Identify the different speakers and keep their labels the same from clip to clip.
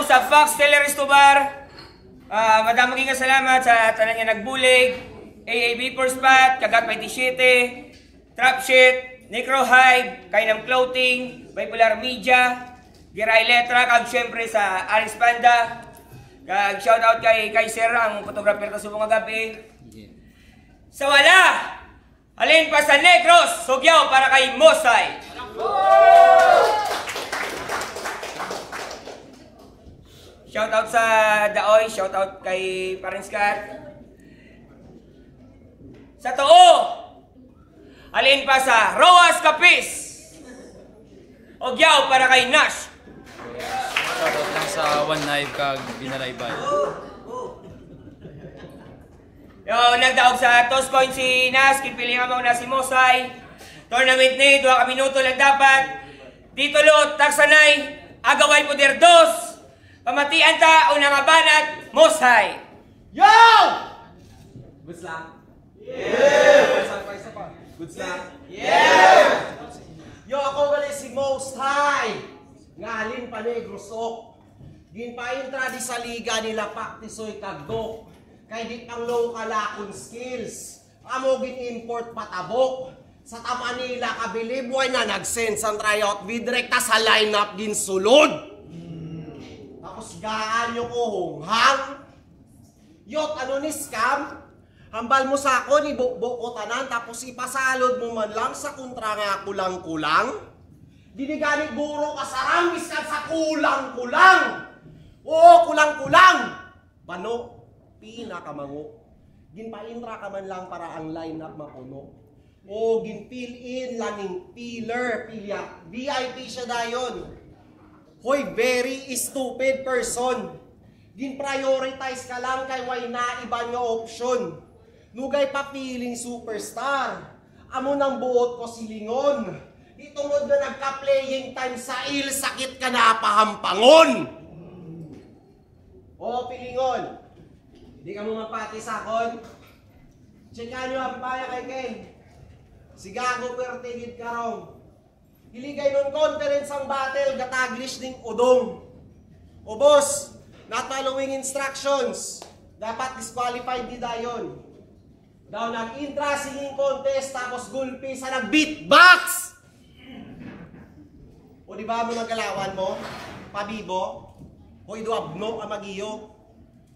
Speaker 1: Sa Fox Telerestobar, madamang nga salamat sa tanan nga nagbulig, AAB for Spot, Kagat 27, Trap Shit, Necro Hive, Kainam Clothing, Bipolar Media, Giray Letra, kag syempre sa Aris Panda, kag shoutout kay Sir, ang photographer sa subong gabi. Sa wala, alin pa sa Negros, sugyaw para kay Mosay. Shoutout sa Daoy, shoutout kay Parents Cat. Sa Too, alin pa sa Roas Capis. Ogyaw para kay Nash.
Speaker 2: Shoutout lang sa One Knife kag Binalaybay.
Speaker 1: Yo, nagdaog sa Toss Coin si Nash, kinpili nga na si Mosay. Tournament ni 2 minuto lang dapat. Titulo, taksanay, agaway poder 2. Pamatian ta, unang abanat, Mosay!
Speaker 3: Yo! Goods lang? Yeah! Goods lang? Yeah! Yo, ako gali si Most High! Ngalin pa Negros ok. Ginpaintra di sa liga nila Paktisoy Kagdok. Kay di ang local akong skills. Amo gin-import patabok. Sa tama nila kabilib, why na nag-send sa tryout bidrekta sa lineup ginsulod. Tapos gaan yung uhonghang. Yot, ano ni scam? Hambal mo sa ako, ibukbuk ko tanan, tapos ipasalod mo man lang sa kontra nga kulang-kulang. Diniganit guro ka sa rambis ka sa kulang-kulang. Oo, kulang-kulang. Bano, pinakamango. Ginpaintra ka man lang para ang lineup mapuno. O ginfill in langing pillar, pilya. VIP siya dayon. Hoy, very stupid person. Gin-prioritize ka lang kay why na iba nga option. Nugay pa piling superstar. Amo nang buot ko silingon. Itungod na nagka-playing time sa il, sakit ka na pahampangon. O, pilingon. Di ka mo mapati sa akon. Checkan nyo ang paya kay Ken. Si Gago pertigid ka rong. Hiligay nun conference ang battle, gataglish ning udong. O boss, not following instructions. Dapat disqualified di dayon. Daw nag-intra singing contest, tapos gulpi sa nag-beatbox! O di ba mo nagalawan mo? Pabibo? O iduabno ang magiyo?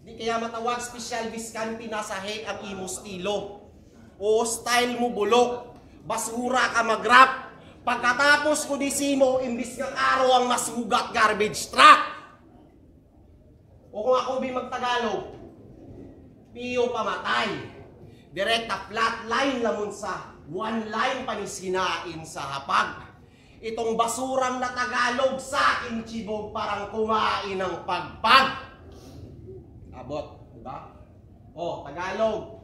Speaker 3: Di kaya matawag special biskan pinasahe ang imo stilo. O style mo bulok. Basura ka mag-rap. Pagkatapos ko di simo, imbis ng araw ang masugat garbage truck. O kung ako magtagalog, piyo pamatay. Direkta flat line lamon sa one line panisinain sa hapag. Itong basurang na Tagalog sa aking chibog parang kumain ng pagpag. Abot, diba? O, Tagalog.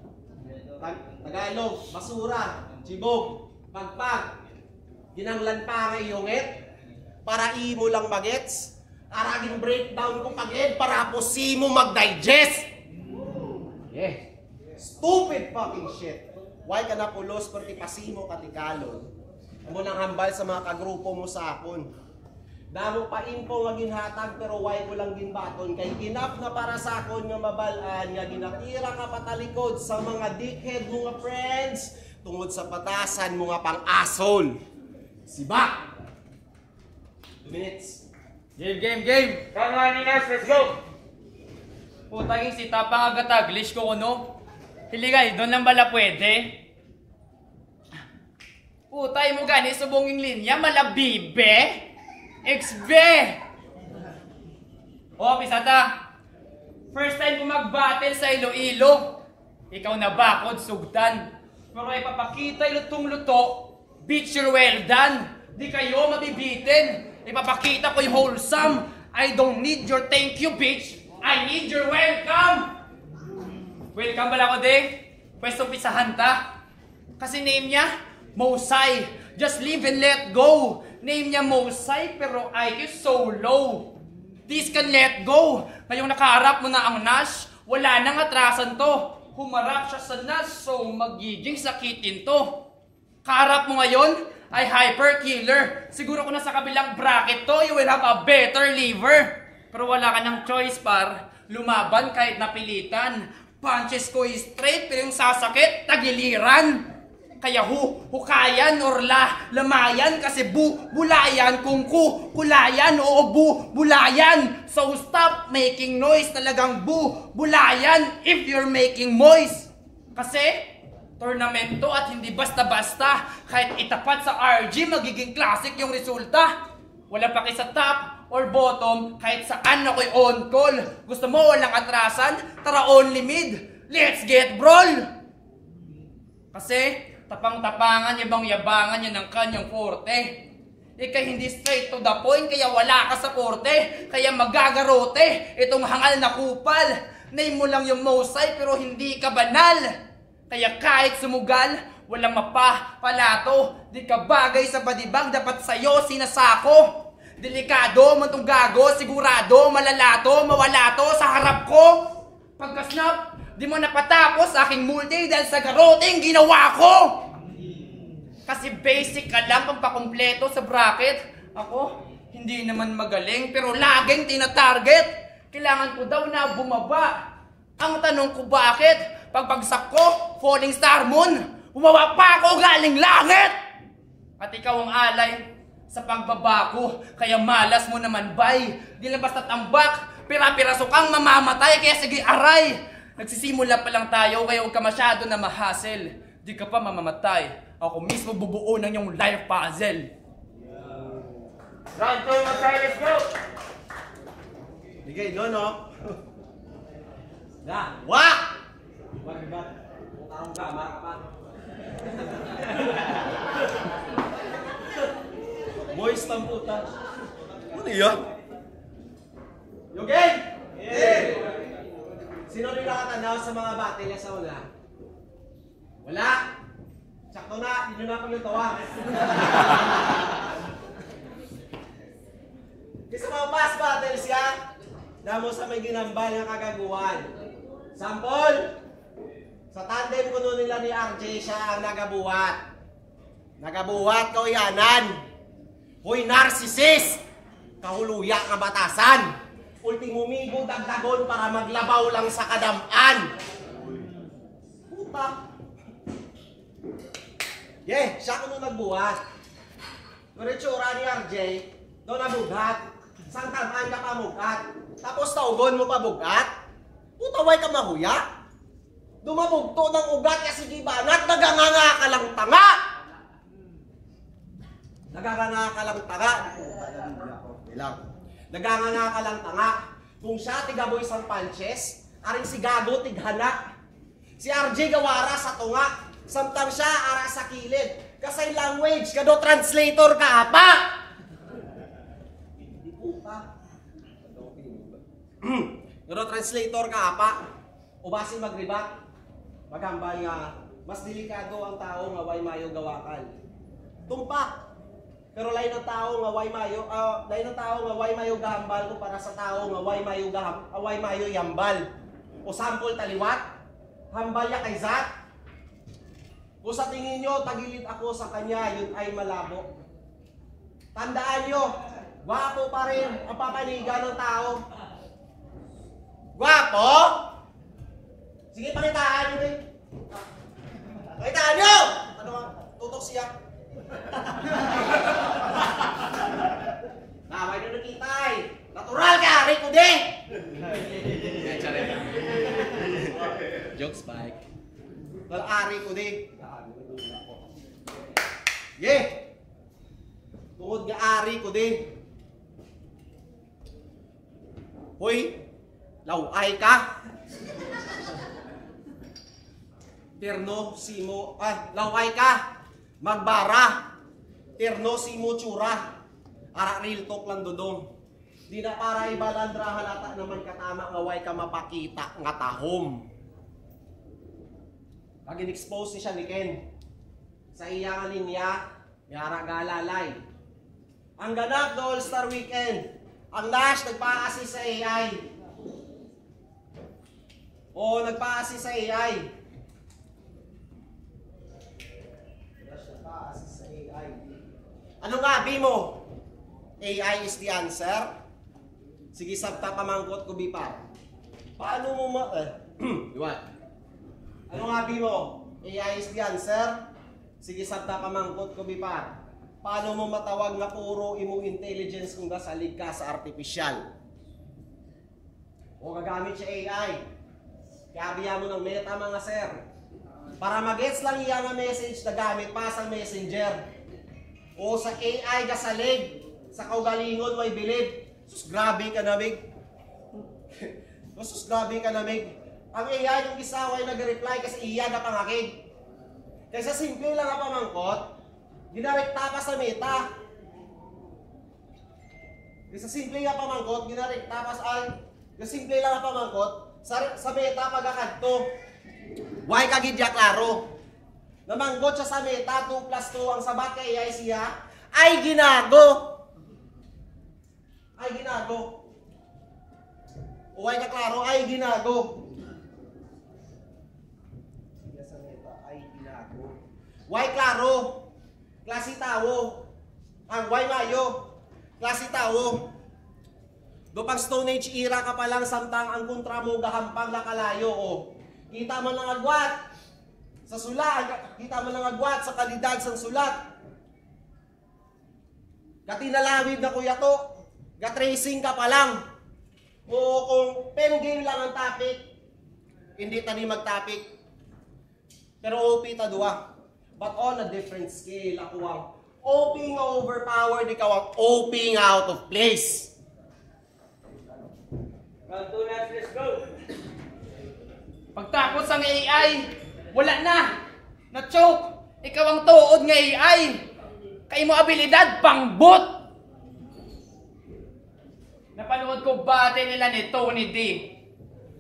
Speaker 3: Tagalog, basura, chibog, pagpag. Ginanglan para iyongit, para imo lang magets, aragin breakdown ko pag-ed para po si mo mag-digest. Yeah. Stupid fucking shit. Why ka na pulos perti pasimo katikalon? Amo nang hambal sa mga kagrupo mo sa akon. Damo pa info nga ginhatag pero why ko lang ginbaton kay enough na para sa akon nga mabalaan nga ginatira ka patalikod sa mga dickhead mga friends tungod sa patasan mo nga pang-asshole. Sibak! 2 minutes.
Speaker 2: Game!
Speaker 1: Come on, Ninas, let's go!
Speaker 2: Putang si tapang agataglish ko kuno. Hiligay, doon lang bala pwede? Putay mo gani subonging linya, malabibe? XB! O, pisata. First time ko mag-battle sa Iloilo. Ikaw na bakod, sugdan. Pero ay papakita lutong-luto. Bitch, you're well done. Di kayo mabibitin. Ipapakita ko yung wholesome. I don't need your thank you, bitch. I need your welcome. Welcome bala ko, de. Pwestong pisahan ta. Kasi name niya, Mosay. Just live and let go. Name niya Mosai pero IQ so low. This can let go. Ngayong nakaharap mo na ang Nash, wala nang atrasan to. Humarap siya sa Nash so magiging sakitin to. Kaharap mo ngayon ay hyper killer. Siguro kung nasa kabilang bracket to, you will have a better liver. Pero wala ka ng choice par. Lumaban kahit napilitan. Punches ko is straight pero yung sasakit, tagiliran. Kaya hukayan or lamayan kasi bulayan kung kulayan o bulayan. So stop making noise, talagang bulayan if you're making moist. Kasi tornamento at hindi basta-basta. Kahit itapat sa RG, magiging classic yung resulta. Wala pa sa top or bottom, kahit saan ako'y on call. Gusto mo walang atrasan? Tara only mid. Let's get brawl! Kasi tapang-tapangan, yabang-yabangan yan ang kanyang forte. Ika'y hindi straight to the point, kaya wala ka sa forte. Kaya magagarote, itong hangal na kupal. Name mo lang yung Mosai pero hindi ka banal. Kaya kahit sumugal, walang mapapalato. Di ka bagay sa badibag, dapat sa'yo sinasako. Delikado man tong gago, sigurado malalato, mawalato sa harap ko. Pagka-snap, di mo napatapos aking multi dahil sa garoting ginawa ko. Kasi basic ka lang pampakumpleto sa bracket. Ako, hindi naman magaling pero laging tina-target. Kailangan ko daw na bumaba. Ang tanong ko bakit? Pagbagsak ko, falling star moon, bumaba pa ako galing langit. At ikaw ang alay sa pagbaba ko, kaya malas mo naman bay. Di lang basta tambak, pira-piraso kang mamamatay, kaya sige aray. Nagsisimula pa lang tayo, kaya huwag ka masyado na mahassle. Di ka pa mamamatay. Ako mismo bubuo ng yung life puzzle.
Speaker 1: Round 2, Mosai, let's go!
Speaker 3: Bigay, no? Wak! Moist ang puta. Ano yan? Yogen! Sino rin nakatanaw sa mga battle sa una? Wala? Sakto na, hindi nyo na paglutuwa. Kasi mga past battles ka, damo sa may ginambal ng kagaguhan. Sample, sa tandem ko nun nila ni RJ, siya ang nagabuhat. Nagabuhat ka uyanan. Hoy narcissist! Kahuluya nga batasan. Ultimo migo dagdagon para maglabaw lang sa kadamaan. Puta. Siya ko nung nagbuhat. Nung itsura ni RJ, doon nabughat. Sang tamaan ka pa mughat. Tapos taugon mo pa bughat. Putaway ka mahuya. Dumabugto ng ugat kasi gibanat, naganganga ka lang tanga. Naganganga ka lang tanga. Naganganga ka lang tanga. Kung siya tigaboy sang punches, aring si Gago tighana. Si RJ gawara sa tunga. Samtang siya ara sa kilid. Kasi language, kado translator ka apa. Hindi po pa. Kado translator ka apa. Ubasin magribat. Magambal nga, mas delikado ang tao nga way mayo gawakan. Tumpak. Pero lain ng tao nga way mayo, lain ng tao nga way mayo gahambal ko para sa tao nga way mayo yambal. O sample taliwat, hambal ya kay Zat. Kung sa tingin nyo, tagilid ako sa kanya, yun ay malabo. Tandaan nyo, gwapo pa rin ang papanigan ng tao. Gwapo? Sige, pakitaan nyo rin. Pakitaan nyo! Ano nga? Tutok siya. Naway na nakita eh. Natural ka, Rico de!
Speaker 4: Joke spike.
Speaker 3: Ari ko de. Tungod nga ari ko de. Hoy, laway ka. Terno simo, laway ka. Magbara. Terno simo tsura. Ara real talk lang dodong. Di na para ibalandra halata naman katama nga way ka mapakita nga tahom. Pag in-expose ni siya ni Ken sa iyang linya, yara galalay. Ang ganap na All-Star Weekend. Ang Nash nagpa-assist sa AI. Oo, nagpa-assist sa AI. Nash nagpa-assist sa AI. Ano nga, mo? AI is the answer? Sige, sabta pamangkot ko, Bipar. Paano mo Iwan. Ano nga, mo? AI is the answer? Sige, sabta pamangkot ko, Bipar. Paano mo matawag na puro imong intelligence kung gasalig ka sa artificial? O gagamit siya AI. Kaya biya mo ng meta mga sir. Para mag-gets lang iya nga message na gamit pa sa messenger. O sa AI gasalig. Sa kaugalingon may bilib. Sus, grabe ka namig. Sus, grabe ka namig. Ang AI yung isaway nag-reply kasi iya na pangakig. Kaysa simple lang ang pamangkot, ginarekta pa sa meta. Kaysa simple nga pamangkot, ginarekta pa sa simple lang ang pamangkot, sa meta pagkakadto. Why kagidya klaro? Namanggot siya sa meta, 2 plus 2 ang sabat kay AI siya, ay ginago. Ay ginago. O why ka klaro, ay ginago. Sa meta, ay ginago. Why klaro? Klase tawo. Ang why mayo? Klase tawo. Do pang Stone Age era ka pa lang samtang ang kontra mo gahampang na kalayo. O. Kita mo ng agwat sa sulat. Kita mo ng agwat sa kalidad sang sulat. Katinalawid na kuya to. Ga-tracing ka pa lang. O kung pen game lang ang topic, hindi tani mag-topic. Pero OP ta duwa. But on a different scale, ako ang OP nga overpowered, ikaw ang OP nga out of place.
Speaker 1: Round 2 laps, let's go!
Speaker 2: Pagtapos ang AI, wala na. Na-choke. Ikaw ang tuod nga AI. Kay mo abilidad, pangbot. Napanood ko battle nila ni Tony D.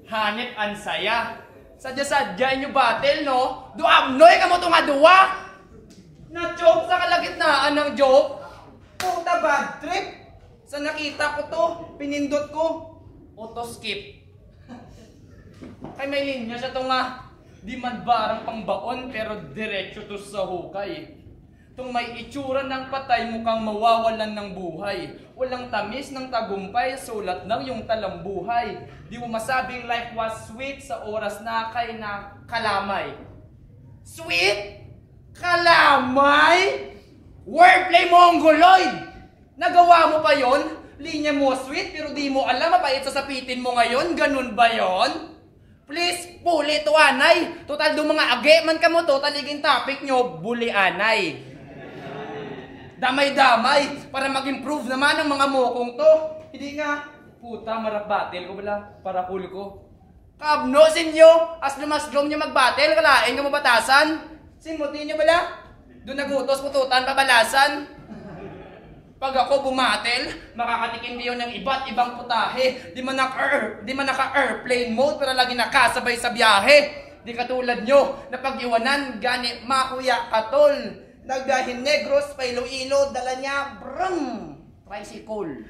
Speaker 2: Hanip ang saya. Sadya-sadya inyo battle, no? Duamnoy ka mo itong aduwa! Na-choke sa kalagitnaan ng joke. Puta bad trip. Sa nakita ko to, pinindot ko. Auto-skip. Kay may linya siya to nga. Di man barang pangbaon pero diretso to sa hukay. Tung may itsura ng patay mukhang mawawalan ng buhay. Walang tamis ng tagumpay, sulat ng yung talambuhay. Di mo masabing life was sweet sa oras na kay na kalamay. Sweet? Kalamay? Wordplay mo ang guloy! Nagawa mo pa yon? Linya mo sweet pero di mo alam mapait sasapitin mo ngayon? Ganun ba yon? Please, puli to anay. Total do mga age man ka mo to, taliging topic nyo, buli anay. Damay-damay para mag-improve naman ang mga mokong to. Hindi nga, puta, marap battle ko bala, para cool ko. Kabno, sinyo, as lumasdrom nyo mag-battle, kalain nyo mabatasan. Sinmutin nyo bala, doon nagutos pututan pabalasan. Pag ako bumatel, makakatikim niyo ng iba't ibang putahe. Di man naka-airplane mode pero lagi nakasabay sa biyahe. Di katulad nyo na pag-iwanan, gani makuya katol. Nagbiyahin Negros pa Iloilo, dala niya, brum, tricycle.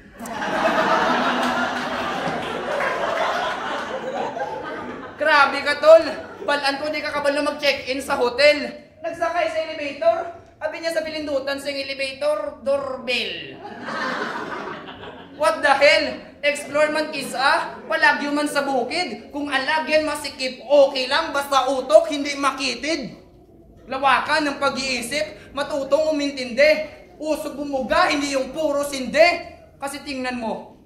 Speaker 2: Grabe ka tol, balaan ko di ka kabalo mag-check-in sa hotel. Nagsakay sa elevator, abi niya sa pilindutan sa elevator, doorbell. What the hell? Explore man kisa, palagyo man sa bukid. Kung alagyan masikip, okay lang, basta utok, hindi makitid. Lawakan ng pag-iisip, matutong umintindi. Usog bumuga, hindi yung puro sinde. Kasi tingnan mo,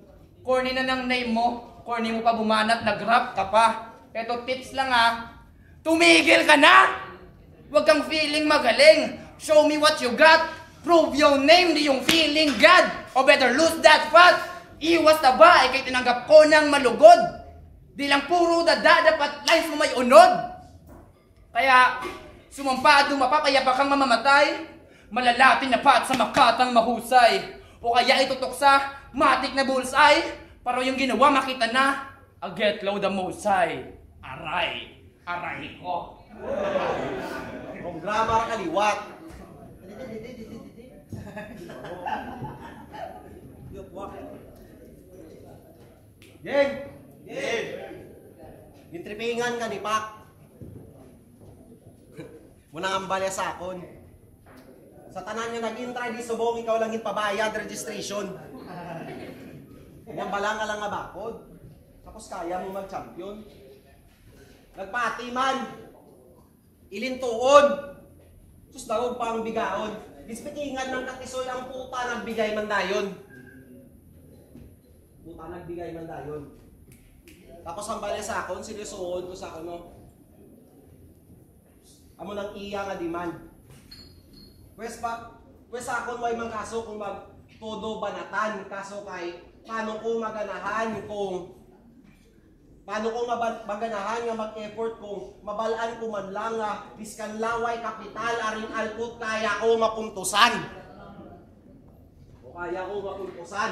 Speaker 2: corny na ng name mo, corny mo pa bumanat, nag-rap ka pa. Eto tips lang ha, tumigil ka na! Huwag kang feeling magaling. Show me what you got. Prove your name, di yung feeling God. O better lose that fat. Iwas na ba, kay tinanggap ko ng malugod. Di lang puro dada, dapat lines mo may unod. Kaya, sumampa at dumapa, kaya pa kang mamamatay. Malalatin na pat sa makatang mahusay. O kaya itutok sa matik na bullseye. Para yung ginawa makita na. A get low the musay. Aray. Aray ko.
Speaker 3: Kung grammar kaliwat. Game! Game! Gitripingan ka ni Pak. Munang ambalya sa akon. Sa tanan nga nag-intry di subong, ikaw lang ipabayad registration. Yan balang ka lang nga bakod. Tapos kaya mo mag-champion. Nagpati man. Ilintuon. Sus daw pa ang bigaon. Dispikingan ng katisoy ang puta nagbigay man dayon. Puta nagbigay man dayon. Tapos ang bali sa akon, sinusuon ko sa ano. Amo nang iya nga demand. Pwes akon way mang kaso kung mag todo banatan. Kaso kay paano ko maganahan kung maganahan nga mag-effort kung mabalaan ko man lang nga biskan laway kapital aring alput kaya ko mapuntusan. O kaya ko mapuntusan.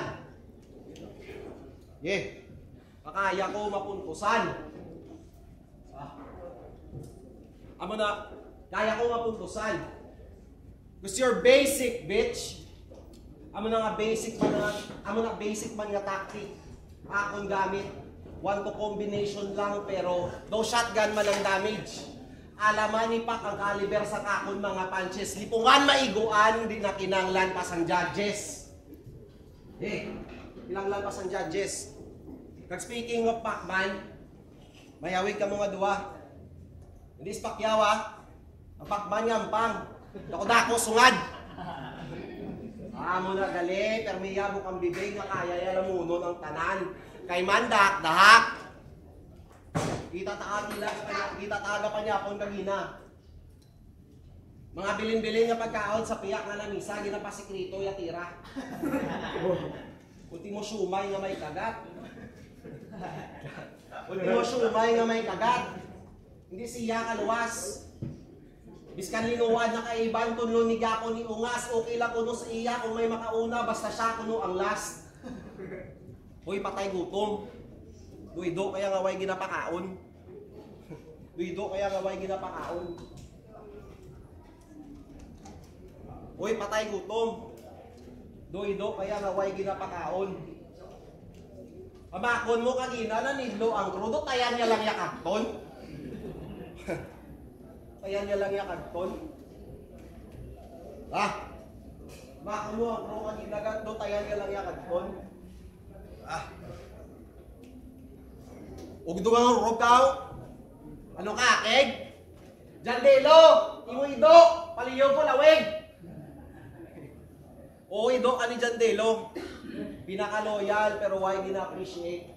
Speaker 3: Kaya ko mapuntusan. Amo na, kaya ko mapuntusan. Gusto your basic, bitch. Amo na basic man nga tactic. Akong gamit. One to combination lang pero no shotgun man ang damage. Alaman ni Pak ang caliber sa kakon mga punches. Lipungan maiguan, di na kinanglan pa sang judges. Kinanglan pa sang judges. Kag speaking of Pacman, mayawig ka mga duwa. Hindi si Pacquiao ang Pacman nga ampang. Dako sungad. Amo na gali, permiyabo kang bibig nga kaya yalang munon ang tanan. Kay Mandak, dahak. Kita taga pa niya akong kagina. Mga bilin-bilin nga pagkaon sa piyak nga lamisa, ginapasikreto yatira. Ultimo sumay nga may kagat. Ultimo sumay nga may kagat. Hindi siya kaluwas. Biskan linuwad na kaiban tunlo ni Gapo ni Ungas, okay lang kuno sa iya kung may makauna, basta siya kuno ang last. Uy, patay gutom. Duido kaya nga way ginapakaon. Duido kaya nga way ginapakaon. Uy, patay gutom. Duido kaya nga way ginapakaon. Amakon mo kagina na nidlo ang krudo, tayan niya lang yakagton. Tayan niya lang yakagton. Makon mo ang krudo kagina gatdo, tayan niya lang yakagton. Ugdo nga rokaw. Ano ka, keg? Jandelo, ido, paliyo ko lawig. O ido ka ni Jandelo. Pinaka-loyal pero why gina-appreciate.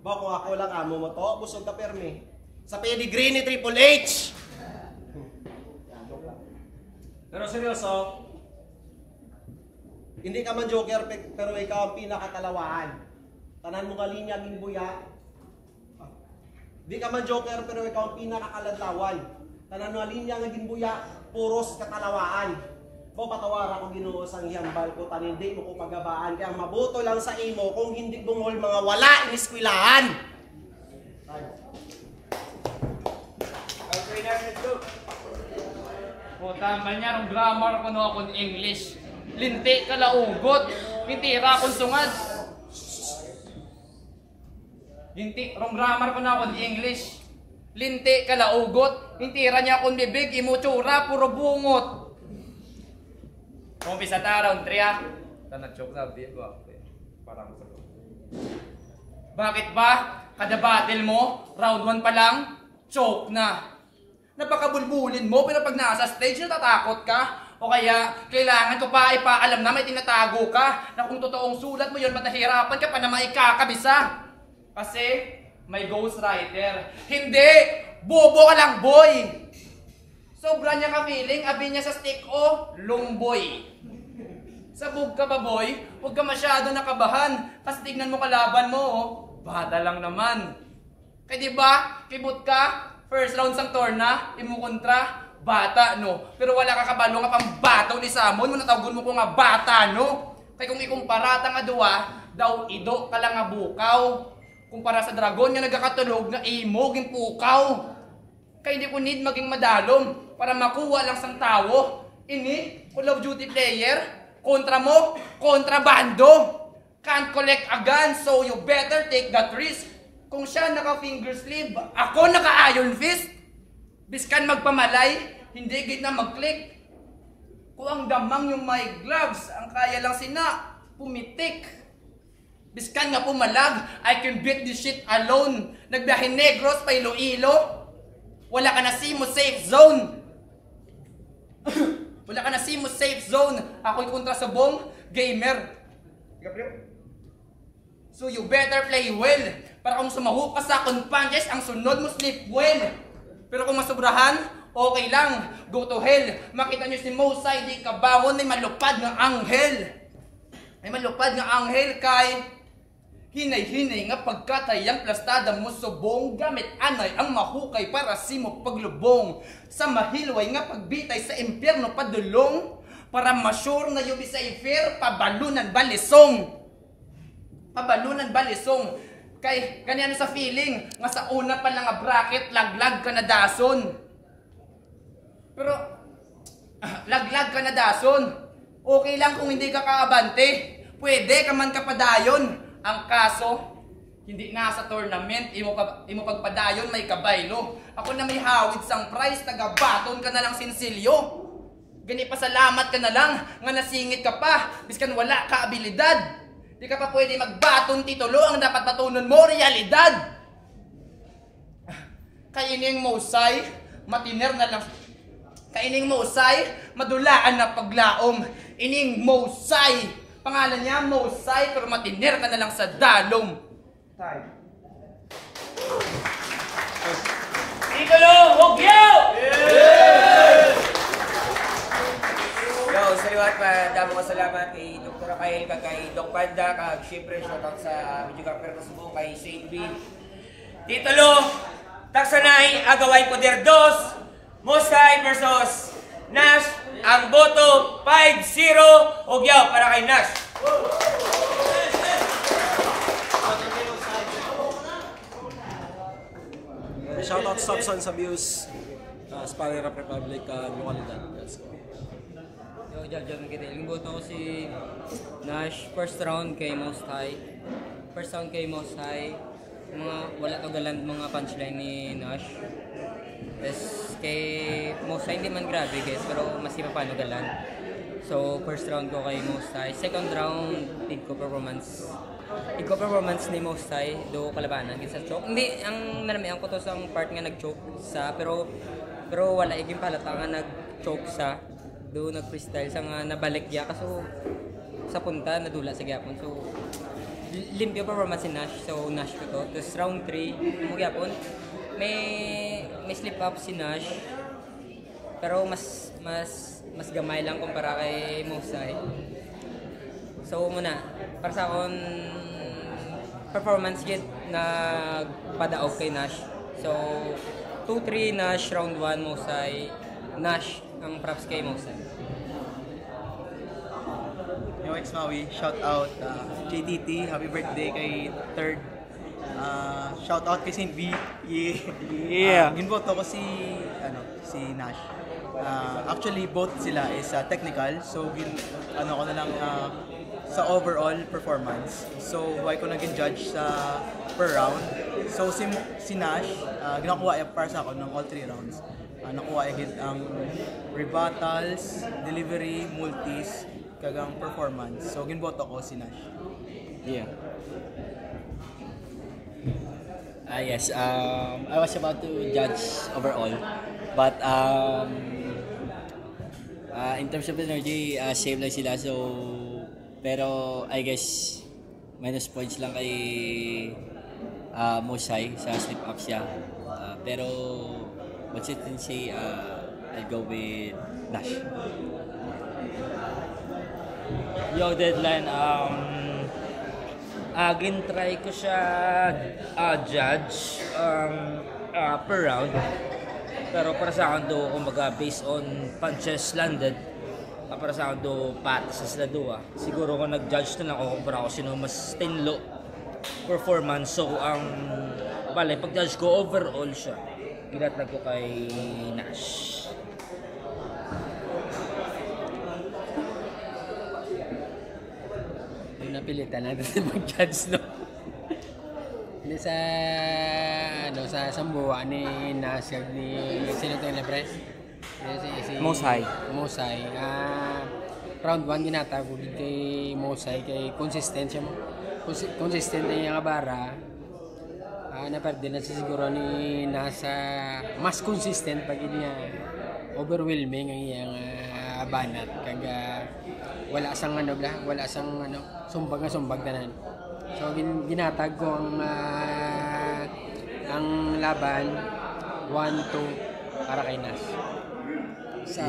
Speaker 3: Ba kung ako lang amo mo to, busog ka permi. Sa pedigree ni Triple H. Pero seryoso, hindi ka man joker pero ikaw ang pinakakalawaan. Tanan mo nga linya ginbuya. Hindi ka man joker pero ikaw ang pinakakalantawan. Tanan mo nga linya nga ginbuya, puros katalawaan. Bo patawara ko Ginoo sang hiyambal ko tanin di mo ko pagabaan kaya mabuto lang sa imo kung hindi bungol mga wala iniskwelahan.
Speaker 1: Okay na, let's go.
Speaker 2: O tama niya, rong grammar ko no akong English. Linti ka laugot, pitira akong sungad. Linti, rong grammar ko na akong English. Linti ka laugot, pitira niya akong bibig, imutsura, puro bungot. Umpisa ta, round 3 ah. Tanag-choke na, parang sa bakit ba? Kada battle mo, round 1 pa lang, choke na. Napakabulbulin mo, pero pag nasa stage, natatakot ka. O kaya, kailangan ko pa ipaalam na may tinatago ka. Na kung totoong sulat mo yun, ba't nahihirapan ka pa na maikakabisa? Kasi, may ghostwriter. Hindi! Bobo ka lang, boy! Sobra niya ka-feeling, abi niya sa stick o, lumboy. Sabog ka ba, boy? Huwag ka masyado nakabahan. Kasi tignan mo kalaban mo, oh. Bata lang naman. Kaya diba, kibot ka, first round sang torna, imukontra, bata, no? Pero wala ka kabalo nga pang bataw ni Samon, manatawagon mo ko nga bata, no? Kaya kung ikumpara ta nga duwa, daw ido ka lang nga bukaw. Kumpara sa dragon nga nagkakatulog nga imo, ginpukaw. Kaya hindi ko need maging madalom para makuha lang sang tawo. Ini, Call of Duty player, kontra mo, kontrabando. can't collect again, so you better take that risk. Kung siya naka-finger sleeve, ako naka-iron fist. Biskan magpamalay, hindi git na mag-click. Kung ang damang yung may gloves, ang kaya lang sina, pumitik. Biskan nga pumalag, I can beat this shit alone. Nagbiyahe Negros pa Iloilo. Wala ka na Simo safe zone. Wala ka na Simo safe zone. Ako'y kontra sa bong gamer. So you better play well. Para kung sumahu ka sa akong punches, ang sunod mo sleep well. Pero kung masobrahan, okay lang. Go to hell. Makita nyo si Mosay, di kabangon, may malupad ng anghel. May malupad ng anghel kay hinay-hinay nga pagkatayang plastada mo subong. Gamit anay ang mahukay para simo paglubong. Sa mahilway nga pagbitay sa impyerno padulong. Para masure na yubi sa ifir, pabalunan balisong. Pabalunan balisong. Kay ganyan sa feeling nga sa una pa lang nga bracket, laglag ka na dason. Pero laglag ka na dason. Okay lang kung hindi ka kaabante. Pwede ka man kapadayon. Ang kaso, hindi na sa tournament, imo pagpadayon may kabaylo. Ako na may hawid sang prize, tagabaton ka na lang sinsilyo. Gani pasalamat ka na lang, nga nasingit ka pa, biskan wala ka abilidad. Di ka pa pwede magbaton titulo, ang dapat batunon mo, realidad. Kaining Mosay, matiner na lang. Kaining Mosay, madulaan na paglaom. Ining Mosay, pangalan niya Mosay, pero matiner ka na lang sa dalom. Time.
Speaker 1: Titulo, Hugyaw! Yo, saliwat pa, damo ko salamat kay Dr. Kael, kay Doc Panda, kag syempre shoutout sa videographer ko subo kay Saint B. Titulo, Taksanay, Agaway Poder 2, Mosay versus Nash, ang boto 5-0, Hugyaw para kay Nash.
Speaker 4: Shoutout Substance Abuse, Spanish Rap Republic, Lumalidad.
Speaker 5: Yo, Jaljan Kitil. Yung boto ko si Nash. First round kay Most High. Mga wala to galant mga punchline ni Nash. Tapos kay Most High hindi man grabe guys, pero mas iba paano galant. So first round ko kay Most High. Second round, tig ko performance ni Most High. Do kalabanan sa choke. Hindi, ang nalamihan ko to sa part nga nag-choke sa, pero wala iging palata nga nag-choke sa. Do nag-freestyle sa nga nabalik ya kaso sa punta nadula sa gyapon. So limpyo performance si Nash. So Nash ko to. Tapos round 3 mo gyapon may slip up si Nash. Pero mas gamay lang kumpara kay Mosay. So muna para sa akon performance yun nagpadaog kay Nash. So 2-3 Nash, round 1 Mosay. Nash ang props kay Mosay.
Speaker 6: Yo, ex Maui, shout out JTT, happy birthday kay third. Shout out kay Saint B. Yeah. Ginboto ko si Nash. Actually both sila is technical, so ko na lang sa overall performance. So why ko naging judge sa per round. So si Nash ginakuha para sa ako ng all 3 rounds. Nakuha agad ang rebuttals, delivery, multis, kagang performance. So ginboto ko si Nash.
Speaker 7: Yeah. Yes. I was about to judge overall, but in terms of energy, same lang sila. So, pero I guess minus points lang kay Mosay sa slip up siya. Pero consistency, I'll go with Nash.
Speaker 8: Yo, Deadline, gin-try ko siya judge per round. Pero para sa akin do, kumbaga based on punches landed, para sa akin do patas sila do. Siguro kung nag-judge na lang ako kumpara ko sino mas tinlo performance. So pag-judge ko overall siya, ginatag ko kay Nash.
Speaker 5: Yung
Speaker 9: napilitan natin mag-judge, no? Hindi sa, sa sambuwa ni Nasag ni sino ito yung press?
Speaker 2: Mosay.
Speaker 9: Round 1 ginatago kay Mosay kay consistent siya mo. Consistent na yung bara. Naperde na siguro ni nasa mas consistent pag niya overwhelming ang iyang banat kaga wala sang sumbag tanan. So ginatag ko ang laban 1-2 para kay Nas. Sa